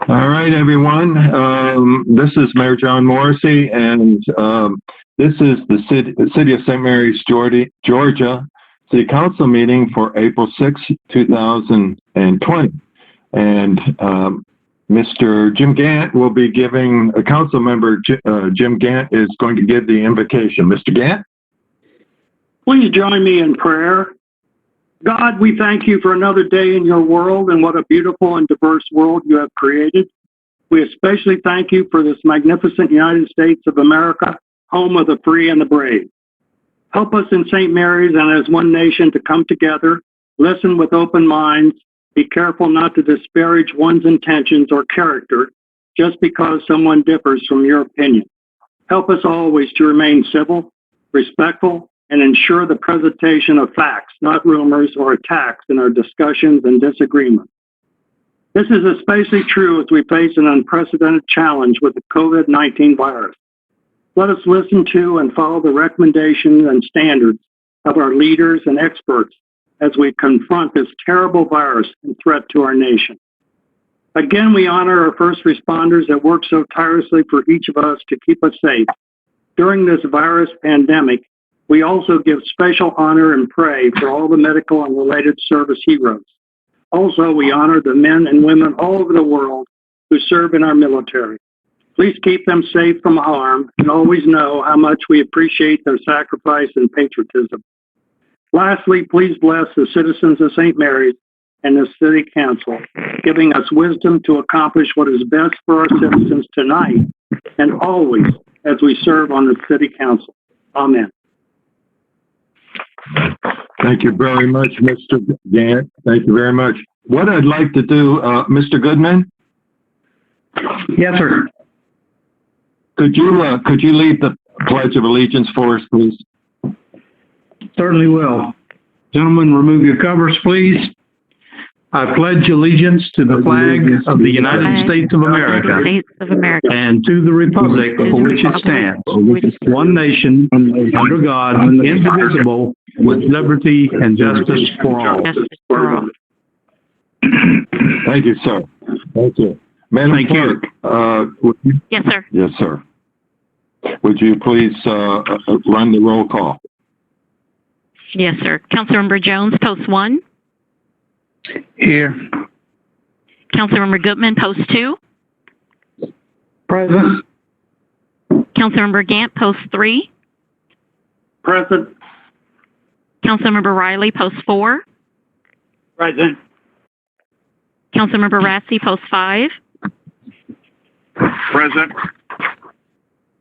All right, everyone. This is Mayor John Morrissey, and this is the City of St. Mary's, Georgia City Council meeting for April 6, 2020. And Mr. Jim Gant will be giving, a council member, Jim Gant, is going to give the invocation. Mr. Gant? Please join me in prayer. God, we thank you for another day in your world and what a beautiful and diverse world you have created. We especially thank you for this magnificent United States of America, home of the free and the brave. Help us in St. Mary's and as one nation to come together, listen with open minds, be careful not to disparage one's intentions or character just because someone differs from your opinion. Help us always to remain civil, respectful, and ensure the presentation of facts, not rumors or attacks in our discussions and disagreements. This is especially true as we face an unprecedented challenge with the COVID-19 virus. Let us listen to and follow the recommendations and standards of our leaders and experts as we confront this terrible virus and threat to our nation. Again, we honor our first responders that work so tirelessly for each of us to keep us safe. During this virus pandemic, we also give special honor and pray for all the medical and related service heroes. Also, we honor the men and women all over the world who serve in our military. Please keep them safe from harm and always know how much we appreciate their sacrifice and patriotism. Lastly, please bless the citizens of St. Mary's and the City Council, giving us wisdom to accomplish what is best for our citizens tonight and always as we serve on the City Council. Amen. Thank you very much, Mr. Gant. Thank you very much. What I'd like to do, Mr. Goodman? Yes, sir. Could you lead the Pledge of Allegiance for us, please? Certainly will. Gentlemen, remove your covers, please. I pledge allegiance to the flag of the United States of America and to the republic for which it stands, one nation, under God, indivisible, with liberty and justice for all. Thank you, sir. Thank you. Madam Clerk, Yes, sir. Yes, sir. Would you please run the roll call? Yes, sir. Councilmember Jones, post 1. Here. Councilmember Goodman, post 2. Present. Councilmember Gant, post 3. Present. Councilmember Riley, post 4. Present. Councilmember Rassi, post 5. Present.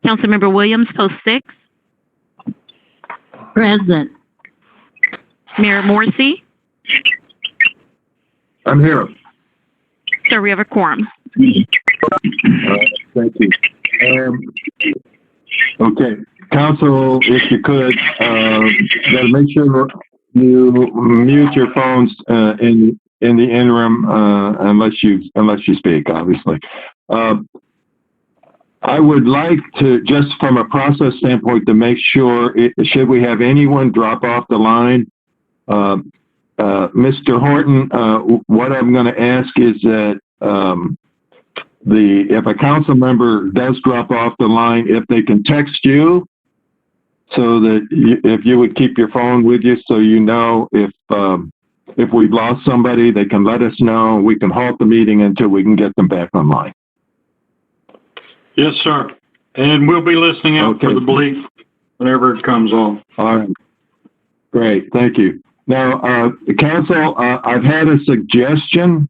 Councilmember Williams, post 6. Present. Mayor Morrissey. I'm here. Sir, we have a quorum. Thank you. Okay, Council, if you could, gotta make sure you mute your phones in the interim, unless you speak, obviously. I would like to, just from a process standpoint, to make sure, should we have anyone drop off the line, Mr. Horton, what I'm going to ask is that if a council member does drop off the line, if they can text you, so that if you would keep your phone with you, so you know if we've lost somebody, they can let us know. We can halt the meeting until we can get them back online. Yes, sir. And we'll be listening out for the bleep whenever it comes on. All right. Great. Thank you. Now, Council, I've had a suggestion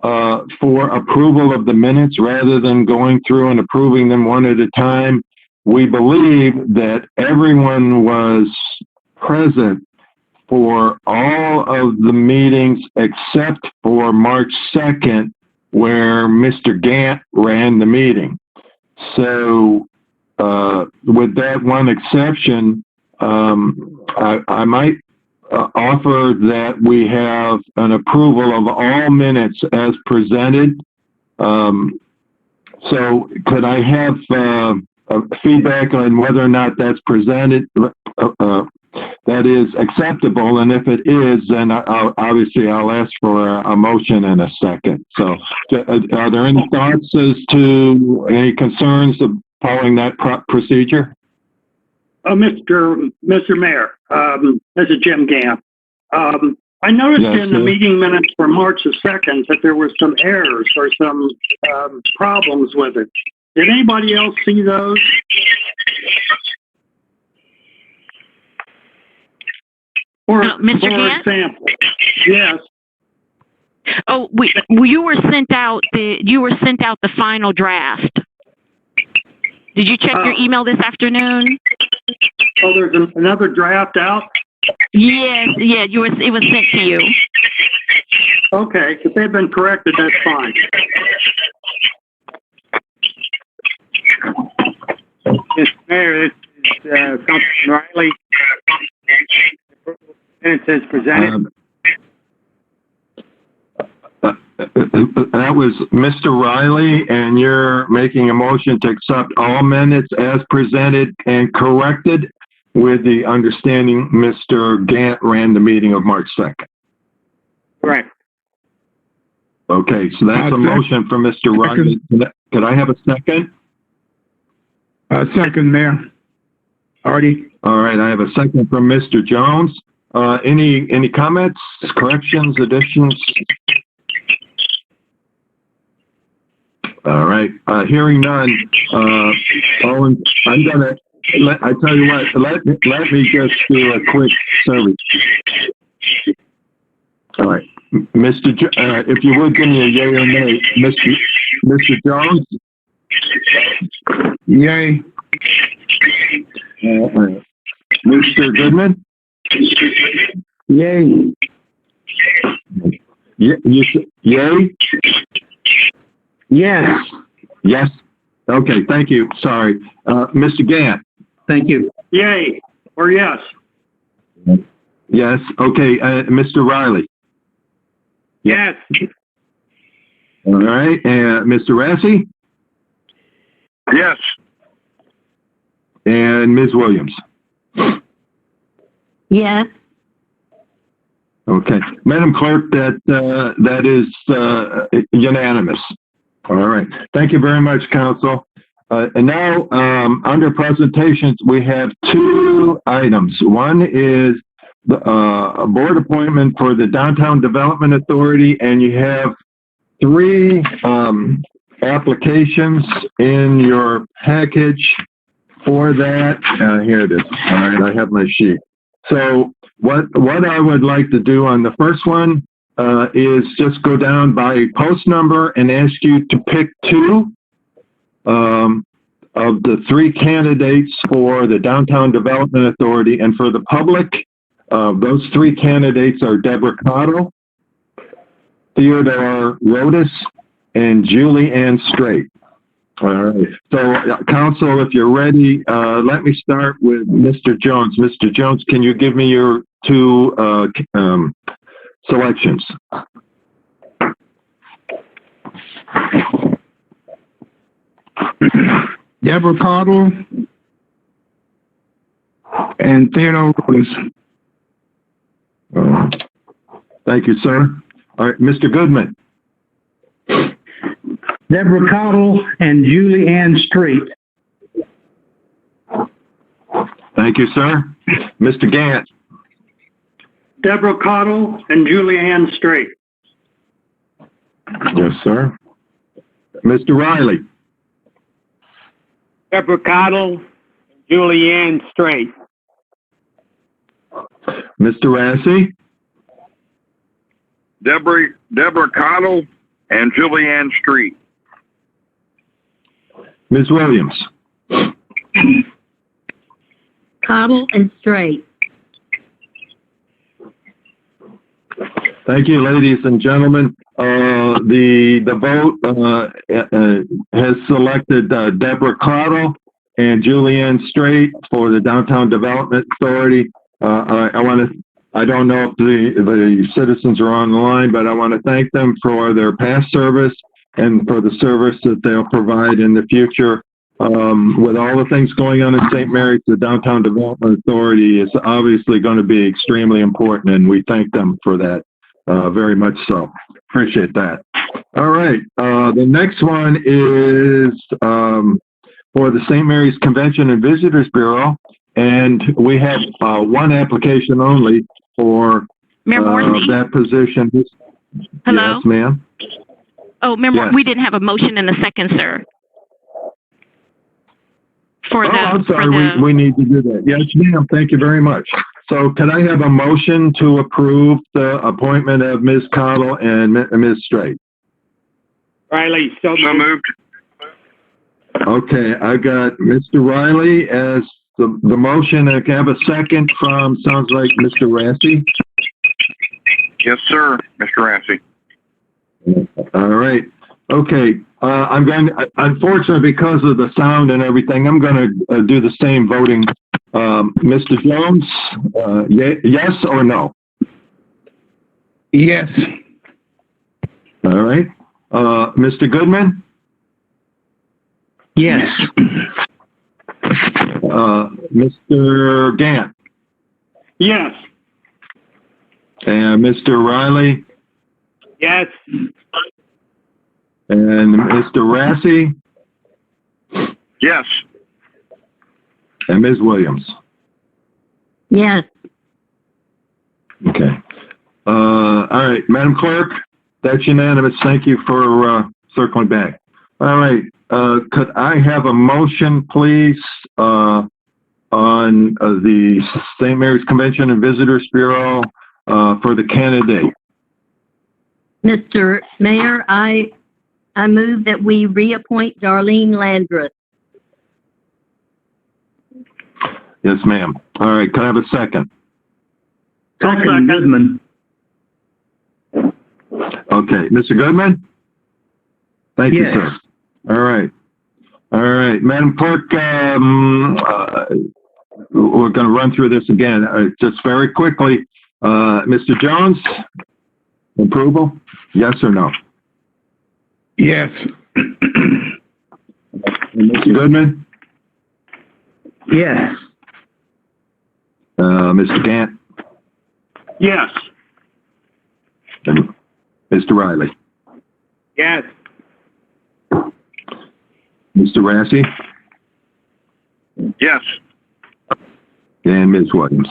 for approval of the minutes rather than going through and approving them one at a time. We believe that everyone was present for all of the meetings except for March 2nd, where Mr. Gant ran the meeting. So, with that one exception, I might offer that we have an approval of all minutes as presented. So could I have feedback on whether or not that's presented, that is acceptable, and if it is, then obviously I'll ask for a motion in a second. So, are there any thoughts as to any concerns of following that procedure? Mr. Mayor, this is Jim Gant. I noticed Yes, in the sir. meeting minutes for March the 2nd that there were some errors or some problems with it. Did anybody else see those? Mr. For Gant? example, yes. Oh, you were sent out the final draft. Did you check your email this afternoon? Oh, there's another draft out? Yes, yeah, it was sent to you. Okay, if they've been corrected, that's fine. Mr. Mayor, this is Councilman Riley. Minutes as presented. That was Mr. Riley, and you're making a motion to accept all minutes as presented and corrected with the understanding Mr. Gant ran the meeting of March 2nd. Correct. Okay, so that's a motion for Mr. Riley. Could I have a second? Second, Mayor. Artie? All right, I have a second from Mr. Jones. Any comments, corrections, additions? All right, hearing none. Owen, I tell you what, let me just do a quick survey. All right, if you would give me a yay or nay, Mr. Jones? Yay. Mr. Goodman? Yay. Yay? Yes. Yes? Okay, thank you. Sorry. Mr. Gant? Thank you. Yay, or yes? Yes. Okay, Mr. Riley? Yes. All right, Mr. Rassi? Yes. And Ms. Williams? Yes. Okay. Madam Clerk, that is unanimous. All right. Thank you very much, Council. And now, under presentations, we have two items. One is a board appointment for the Downtown Development Authority, and you have three applications in your package for that. Here it is. All right, I have my sheet. So what I would like to do on the first one is just go down by post number and ask you to pick two of the three candidates for the Downtown Development Authority. And for the public, those three candidates are Deborah Cottle, Theodore Rodas, and Julie Ann Straight. All right. So, Council, if you're ready, let me start with Mr. Jones. Mr. Jones, can you give me your two selections? Deborah Cottle and Theodore Rodas. Thank you, sir. All right, Mr. Goodman. Deborah Cottle and Julie Ann Street. Thank you, sir. Mr. Gant. Deborah Cottle and Julie Ann Straight. Yes, sir. Mr. Riley. Deborah Cottle, Julie Ann Straight. Mr. Rassi. Deborah Cottle and Julie Ann Street. Ms. Williams. Cottle and Straight. Thank you, ladies and gentlemen. The vote has selected Deborah Cottle and Julie Ann Straight for the Downtown Development Authority. I don't know if the citizens are on the line, but I want to thank them for their past service and for the service that they'll provide in the future. with all the things going on in St. Mary's, the Downtown Development Authority is obviously going to be extremely important, and we thank them for that very much so. Appreciate that. All right. The next one is for the St. Mary's Convention and Visitors Bureau, and we have one application only for Mayor Morrissey? that position. Hello? Yes, ma'am. Oh, Mayor, Yes. we didn't have a motion in a second, sir. For the, I'm sorry. for the, We need to do that. Yes, ma'am. Thank you very much. So can I have a motion to approve the appointment of Ms. Cottle and Ms. Straight? Riley, so So moved. moved. Okay, I got Mr. Riley as the motion. I can have a second from, sounds like Mr. Rassi. Yes, sir, Mr. Rassi. All right. Okay. I'm going to, unfortunately, because of the sound and everything, I'm going to do the same voting. Mr. Jones, yes or no? Yes. All right. Mr. Goodman? Yes. Mr. Gant? Yes. And Mr. Riley? Yes. And Mr. Rassi? Yes. And Ms. Williams? Yes. Okay. All right, Madam Clerk, that's unanimous. Thank you for circling back. All right, could I have a motion, please, on the St. Mary's Convention and Visitors Bureau for the candidate? Mr. Mayor, I move that we reappoint Darlene Landreth. Yes, ma'am. All right, could I have a second? Second, Goodman. Okay, Mr. Goodman? Thank you, Yes. sir. All right. All right, Madam Clerk, we're going to run through this again, just very quickly. Mr. Jones, approval? Yes or no? Yes. Mr. Goodman? Yes. Mr. Gant? Yes. And Mr. Riley? Yes. Mr. Rassi? Yes. And Ms. Williams?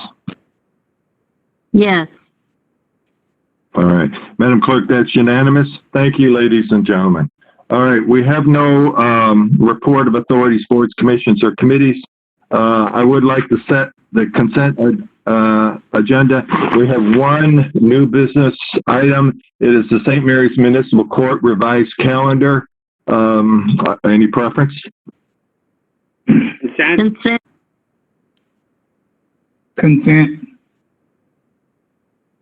Yes. All right. Madam Clerk, that's unanimous. Thank you, ladies and gentlemen. All right. We have no report of authorities, boards, commissions, or committees. I would like to set the consent agenda. We have one new business item. It is the St. Mary's Municipal Court revised calendar. Any preference? Consent. Consent. Consent.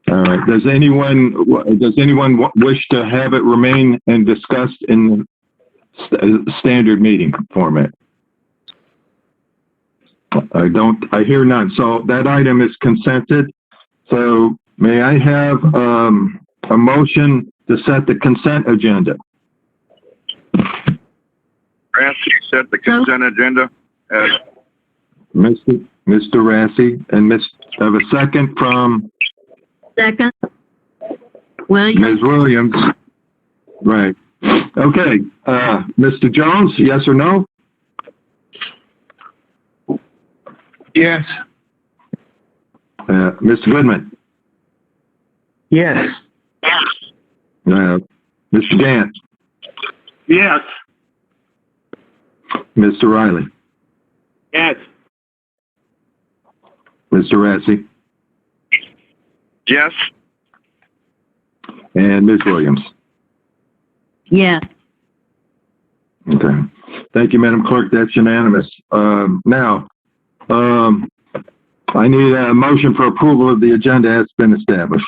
All right. Does anyone wish to have it remain and discussed in standard meeting format? I hear none. So that item is consented. So may I have a motion to set the consent agenda? Rassi set the consent agenda as Mr. Rassi and have a second from Second. Williams. Ms. Williams. Right. Okay. Mr. Jones, yes or no? Yes. Mr. Goodman? Yes. Mr. Gant? Yes. Mr. Riley? Yes. Mr. Rassi? yes. And Ms. Williams? Yes. Okay. Thank you, Madam Clerk. That's unanimous. Now, I need a motion for approval of the agenda as been established.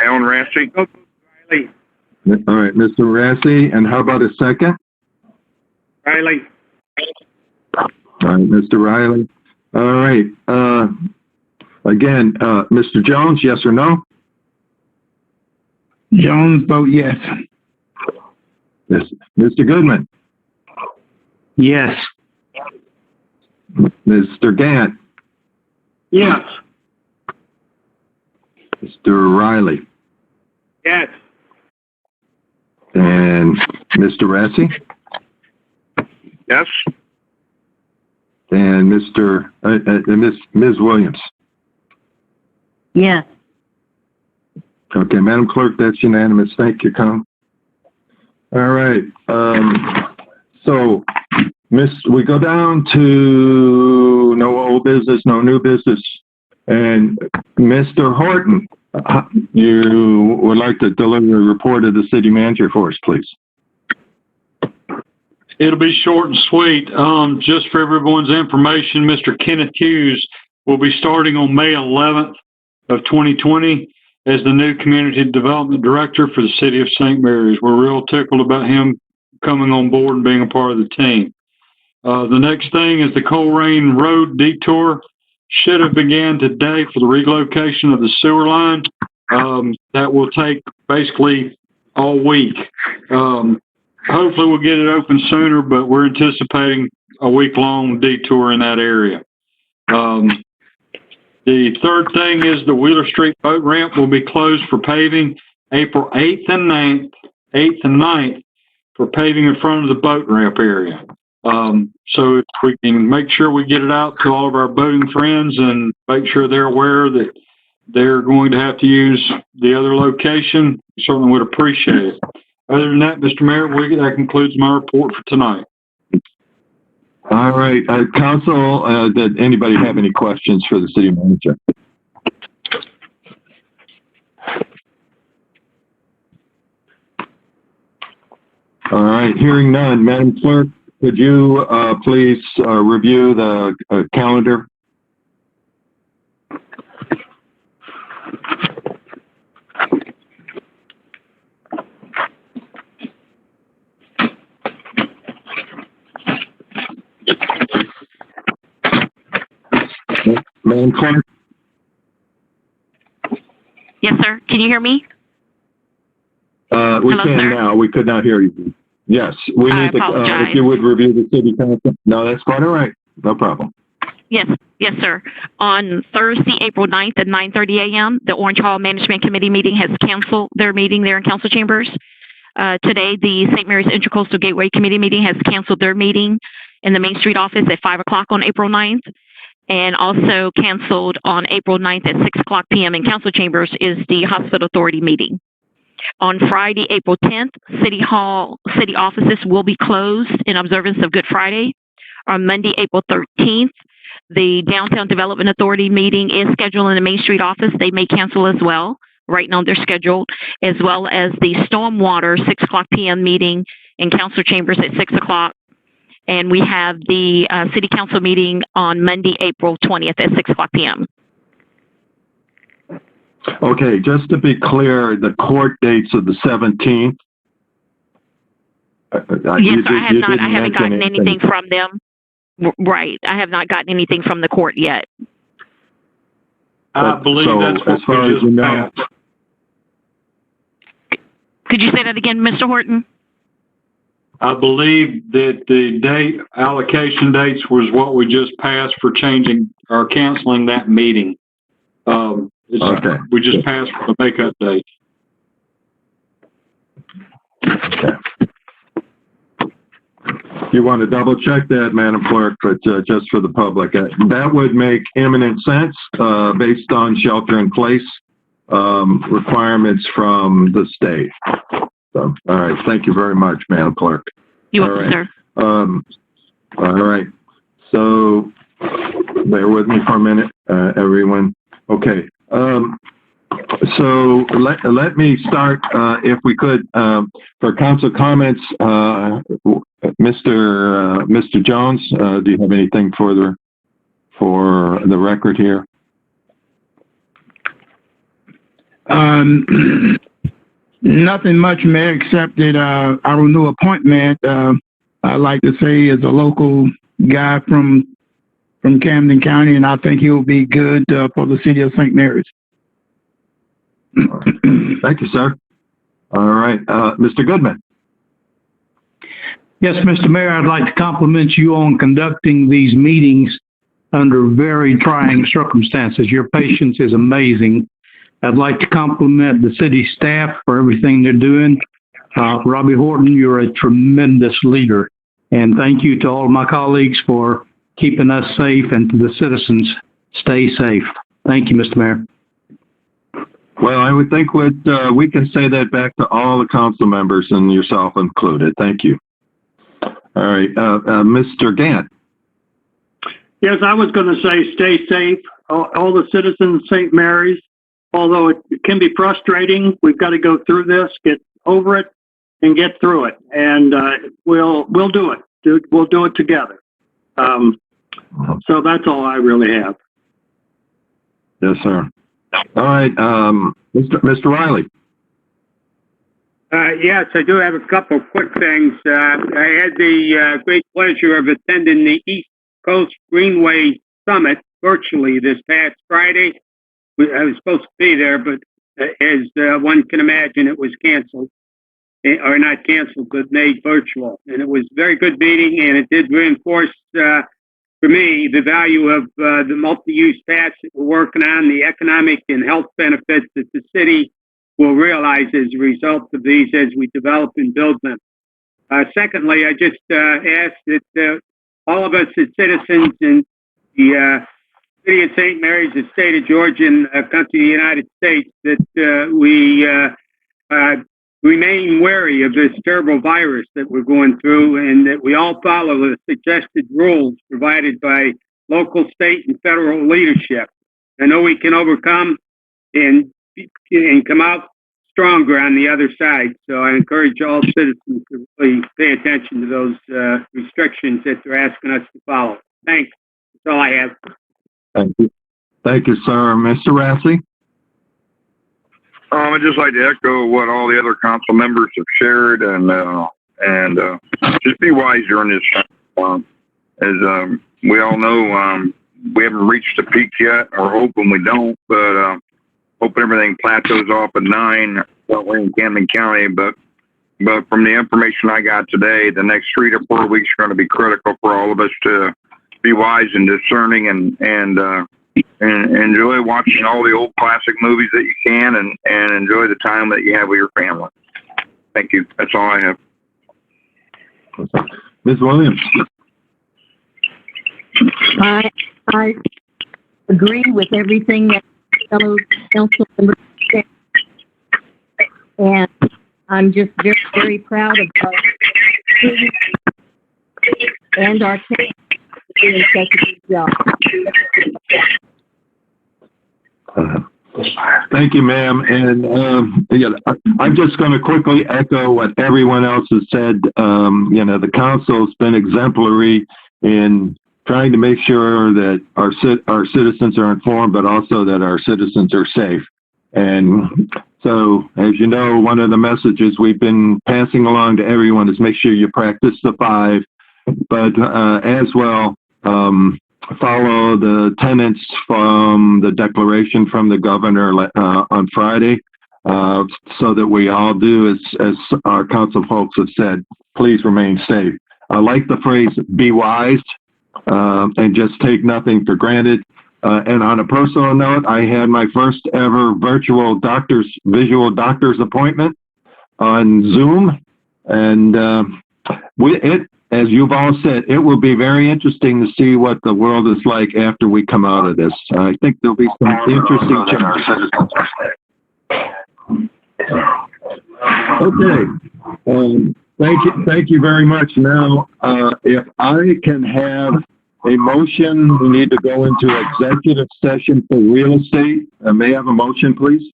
Alan Rassi. Riley. All right, Mr. Rassi, and how about a second? Riley. All right, Mr. Riley. All right. Again, Mr. Jones, yes or no? Jones, vote yes. Mr. Goodman, Yes. Mr. Gant, Yes. Mr. Riley, Yes. and Mr. Rassi, Yes. and Ms. Williams. Yes. Okay, Madam Clerk, that's unanimous. Thank you, Con. All right. So, we go down to no old business, no new business. And Mr. Horton, you would like to deliver a report of the city manager for us, please. It'll be short and sweet. Just for everyone's information, Mr. Kenneth Hughes will be starting on May 11th of 2020 as the new Community Development Director for the City of St. Mary's. We're real tickled about him coming on board and being a part of the team. The next thing is the Coleraine Road detour. Should have began today for the relocation of the sewer line. That will take basically all week. Hopefully we'll get it open sooner, but we're anticipating a week-long detour in that area. The third thing is the Wheeler Street boat ramp will be closed for paving April 8th and 9th for paving in front of the boat ramp area. So if we can make sure we get it out to all of our boating friends and make sure they're aware that they're going to have to use the other location, we certainly would appreciate it. Other than that, Mr. Mayor, that concludes my report for tonight. All right, Council, did anybody have any questions for the city manager? All right, hearing none. Madam Clerk, could you please review the calendar? Madam Clerk? Yes, sir. Can you hear me? We Hello, can sir? now. We could not hear you. Yes, we I need to, apologize. if you would review the city council. No, that's quite all right. No problem. Yes, sir. On Thursday, April 9th at 9:30 a.m., the Orange Hall Management Committee meeting has canceled their meeting there in council chambers. Today, the St. Mary's Intracoastal Gateway Committee meeting has canceled their meeting in the Main Street office at 5 o'clock on April 9th. And also canceled on April 9th at 6 o'clock p.m. in council chambers is the Hospital Authority meeting. On Friday, April 10th, city offices will be closed in observance of Good Friday. On Monday, April 13th, the Downtown Development Authority meeting is scheduled in the Main Street office. They may cancel as well, right now they're scheduled, as well as the Stormwater 6 o'clock p.m. meeting in council chambers at 6 o'clock. And we have the city council meeting on Monday, April 20th at 6 o'clock p.m. Okay, just to be clear, the court dates of the 17th. Yes, sir. I haven't gotten anything from them. Right. I have not gotten anything from the court yet. I believe that's what as far we as you just know, passed. Could you say that again, Mr. Horton? I believe that the date allocation dates was what we just passed for changing or canceling that meeting. Okay. We just passed for the makeup date. Okay. You want to double check that, Madam Clerk, but just for the public, that would make imminent sense based on shelter in place requirements from the state. So, all right. Thank you very much, Madam Clerk. You're welcome, sir. All right. So, bear with me for a minute, everyone. Okay. So let me start, if we could, for council comments. Mr. Jones, do you have anything further for the record here? Nothing much, Mayor, except that our new appointment, I'd like to say, is a local guy from Camden County, and I think he'll be good for the city of St. Mary's. Thank you, sir. All right, Mr. Goodman. Yes, Mr. Mayor, I'd like to compliment you on conducting these meetings under very trying circumstances. Your patience is amazing. I'd like to compliment the city staff for everything they're doing. Robbie Horton, you're a tremendous leader. And thank you to all of my colleagues for keeping us safe, and to the citizens, stay safe. Thank you, Mr. Mayor. Well, I would think we can say that back to all the council members and yourself included. Thank you. All right, Mr. Gant. Yes, I was going to say stay safe. All the citizens of St. Mary's, although it can be frustrating, we've got to go through this, get over it, and get through it. And we'll do it. We'll do it together. So that's all I really have. Yes, sir. All right, Mr. Riley. Yes, I do have a couple of quick things. I had the great pleasure of attending the East Coast Greenway Summit virtually this past Friday. I was supposed to be there, but as one can imagine, it was canceled. Or not canceled, but made virtual. And it was a very good meeting, and it did reinforce, for me, the value of the multi-use paths that we're working on, the economic and health benefits that the city will realize as a result of these as we develop and build them. Secondly, I just ask that all of us as citizens in the city of St. Mary's, the state of Georgia, and country of the United States, that we remain wary of this terrible virus that we're going through, and that we all follow the suggested rules provided by local, state, and federal leadership. I know we can overcome and come out stronger on the other side. So I encourage all citizens to really pay attention to those restrictions that they're asking us to follow. Thanks. That's all I have. Thank you. Thank you, sir. Mr. Rassi? I'd just like to echo what all the other council members have shared, and just be wise during this time. As we all know, we haven't reached the peak yet, or hoping we don't, but hoping everything plateaus off at 9 in Camden County. But from the information I got today, the next 3 to 4 weeks are going to be critical for all of us to be wise and discerning, and enjoy watching all the old classic movies that you can, and enjoy the time that you have with your family. Thank you. That's all I have. Ms. Williams? I agree with everything that fellow council members said. And I'm just very, very proud of our students and our parents for doing such a good job. Thank you, ma'am. And I'm just going to quickly echo what everyone else has said. The council's been exemplary in trying to make sure that our citizens are informed, but also that our citizens are safe. And so, as you know, one of the messages we've been passing along to everyone is make sure you practice the 5, but as well, follow the tenets from the declaration from the governor on Friday, so that we all do as our council folks have said, please remain safe. I like the phrase, be wise, and just take nothing for granted. And on a personal note, I had my first ever virtual visual doctor's appointment on Zoom. And as you've all said, it will be very interesting to see what the world is like after we come out of this. I think there'll be some interesting changes. Okay. Thank you very much. Now, if I can have a motion, we need to go into executive session for real estate. May I have a motion, please?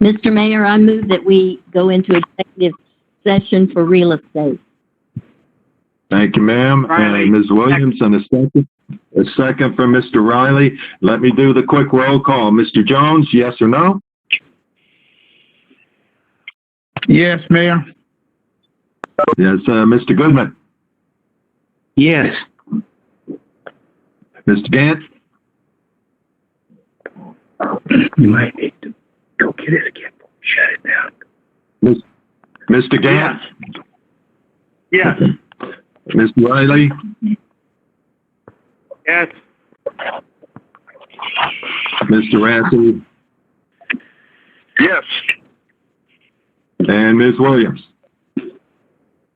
Mr. Mayor, I move that we go into executive session for real estate. Thank you, ma'am. And Ms. Williams, and a second for Mr. Riley. Let me do the quick roll call. Mr. Jones, yes or no? Yes, Mayor. Yes, Mr. Goodman. Yes. Mr. Gant? You might need to go get it again. Shut it down. Mr. Gant? Yes. Mr. Riley? Yes. Mr. Rassi? Yes. And Ms. Williams?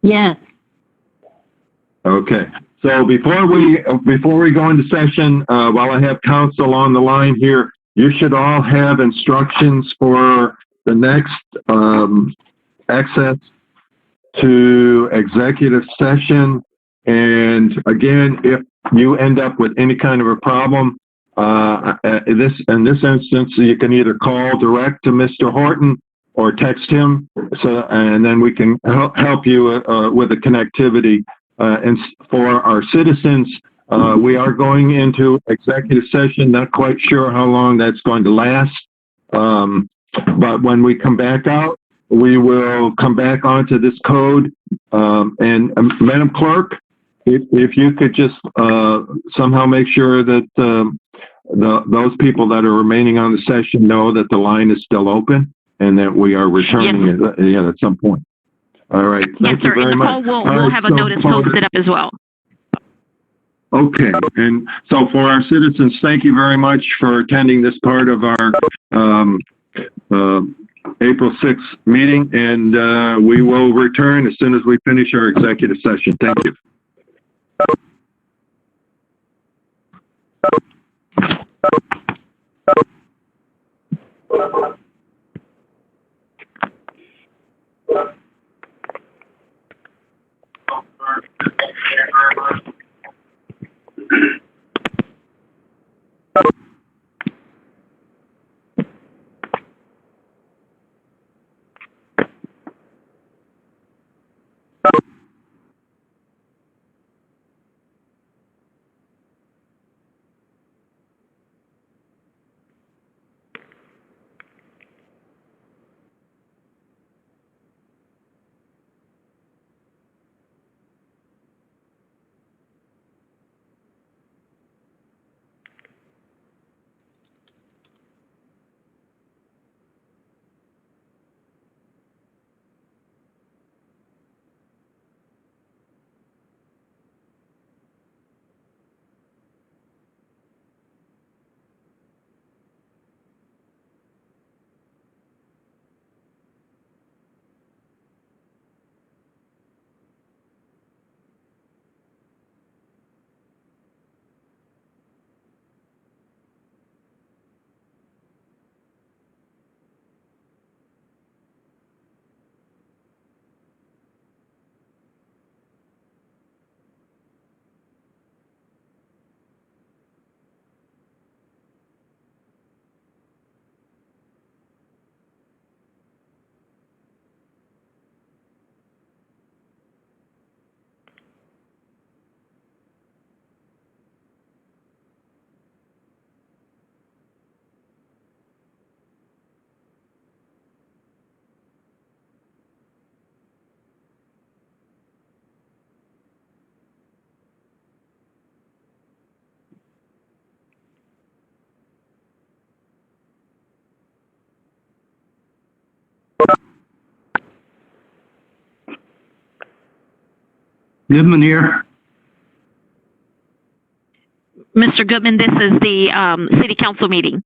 Yes. Okay. So before we go into session, while I have council on the line here, you should all have instructions for the next access to executive session. And again, if you end up with any kind of a problem, in this instance, you can either call direct to Mr. Horton or text him. And then we can help you with the connectivity. And for our citizens, we are going into executive session. Not quite sure how long that's going to last. But when we come back out, we will come back onto this code. And Madam Clerk, if you could just somehow make sure that those people that are remaining on the session know that the line is still open and that we are returning at some point. All right. Thank you very much. We'll have a notice posted up as well. Okay. And so for our citizens, thank you very much for attending this part of our April 6th meeting, and we will return as soon as we finish our executive session. Thank you. Goodman here. Mr. Goodman, this is the city council meeting.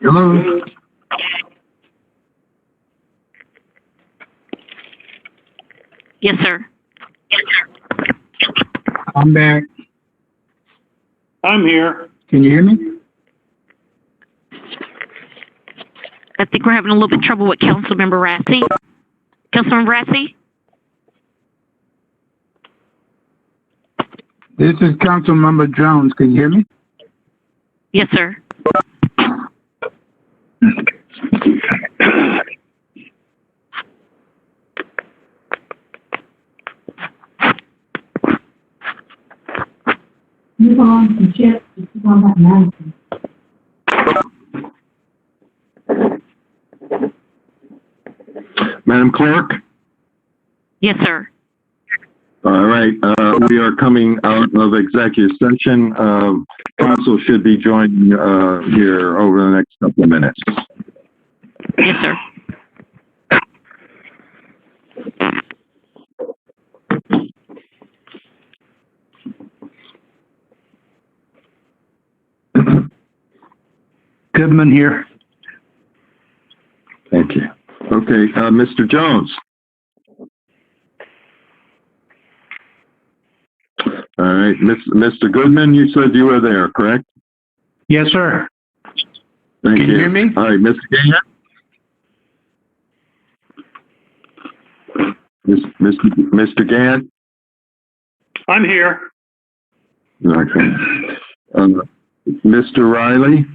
Hello? Yes, sir. I'm back. I'm here. Can you hear me? I think we're having a little bit of trouble with Councilmember Rassi. Councilmember Rassi? This is Councilmember Jones. Can you hear me? Yes, sir. Move on to Chip. This is on that mountain. Madam Clerk? Yes, sir. All right, we are coming out of executive session. Council should be joining here over the next couple of minutes. Yes, sir. Goodman here. Thank you. Okay, Mr. Jones. All right, Mr. Goodman, you said you were there, correct? Yes, sir. Thank Can you hear me? All right, Mr. Gann? Mr. Gann? I'm here. Okay. Mr. Riley?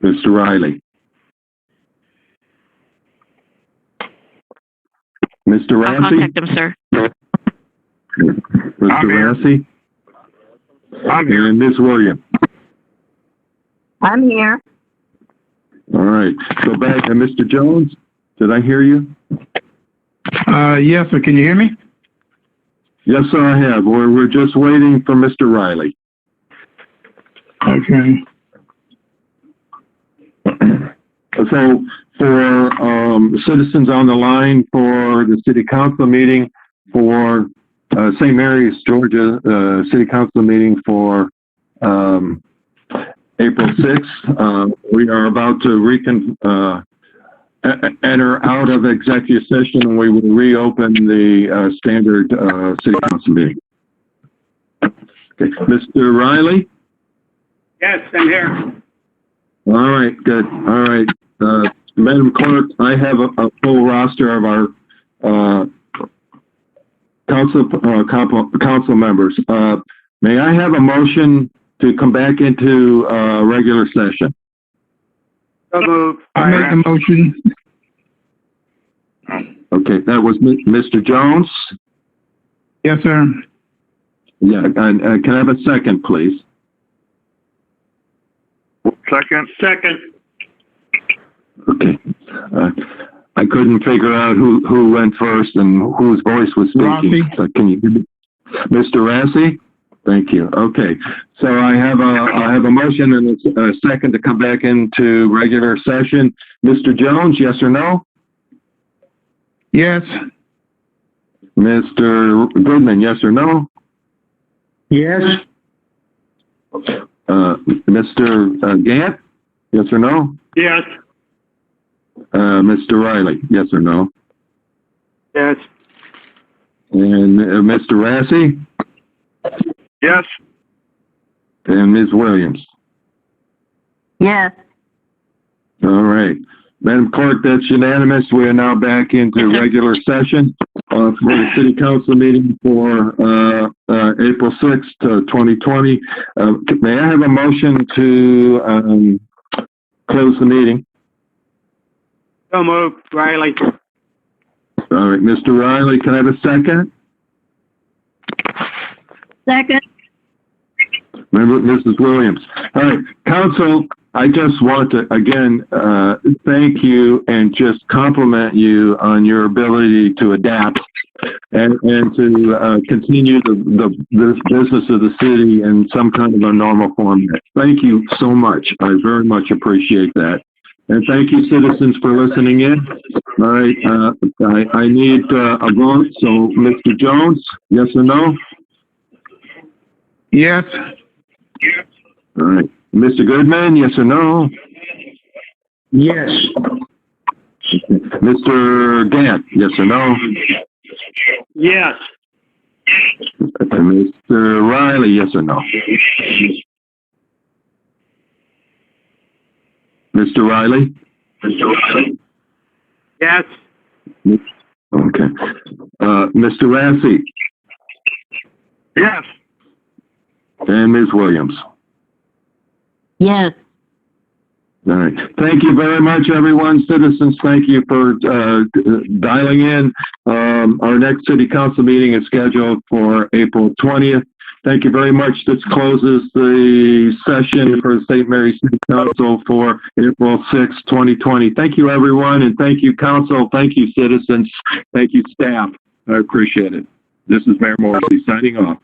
Mr. Riley? Mr. I'll Rassi? contact them, sir. Mr. I'm here. Rassi? I'm here. And Ms. Williams? I'm here. All right, go back. And Mr. Jones, did I hear you? Yes, sir. Can you hear me? Yes, sir, I have. We're just waiting for Mr. Riley. Okay. So for citizens on the line for the city council meeting for St. Mary's, Georgia, city council meeting for April 6th, we are about to enter out of executive session, and we will reopen the standard city council meeting. Okay. Mr. Riley? Yes, I'm here. All right, good. All right. Madam Clerk, I have a full roster of our council members. May I have a motion to come back into regular session? So moved. I make a motion. Okay, that was Mr. Jones. Yes, sir. Yeah, and can I have a second, please? Second? Second. Okay. I couldn't figure out who went first and whose voice was speaking. Rassi. So can you give me, Mr. Rassi? Thank you. Okay. So I have a motion and a second to come back into regular session. Mr. Jones, yes or no? Yes. Mr. Goodman, yes or no? Yes. Mr. Gant, yes or no? Yes. Mr. Riley, yes or no? Yes. And Mr. Rassi? Yes. And Ms. Williams? Yes. All right. Madam Clerk, that's unanimous. We are now back into regular session for the City Council meeting for April 6th, 2020. May I have a motion to close the meeting? So moved. Riley. All right, Mr. Riley, can I have a second? Second. Mrs. Williams. All right, Council, I just want to, again, thank you and just compliment you on your ability to adapt and to continue the business of the city in some kind of a normal format. Thank you so much. I very much appreciate that. And thank you, citizens, for listening in. All right, I need a vote. So, Mr. Jones, yes or no? Yes. All right. Mr. Goodman, yes or no? Yes. Mr. Gant, yes or no? Yes. And Mr. Riley, yes or no? Mr. Riley? Yes. Okay. Mr. Rassy Yes. and Ms. Williams. Yes. All right. Thank you very much, everyone. Citizens, thank you for dialing in. Our next city council meeting is scheduled for April 20th. Thank you very much. This closes the session for the St. Mary's City Council for April 6, 2020. Thank you, everyone, and thank you, council. Thank you, citizens. Thank you, staff. I appreciate it. This is Mayor Morrissey signing off.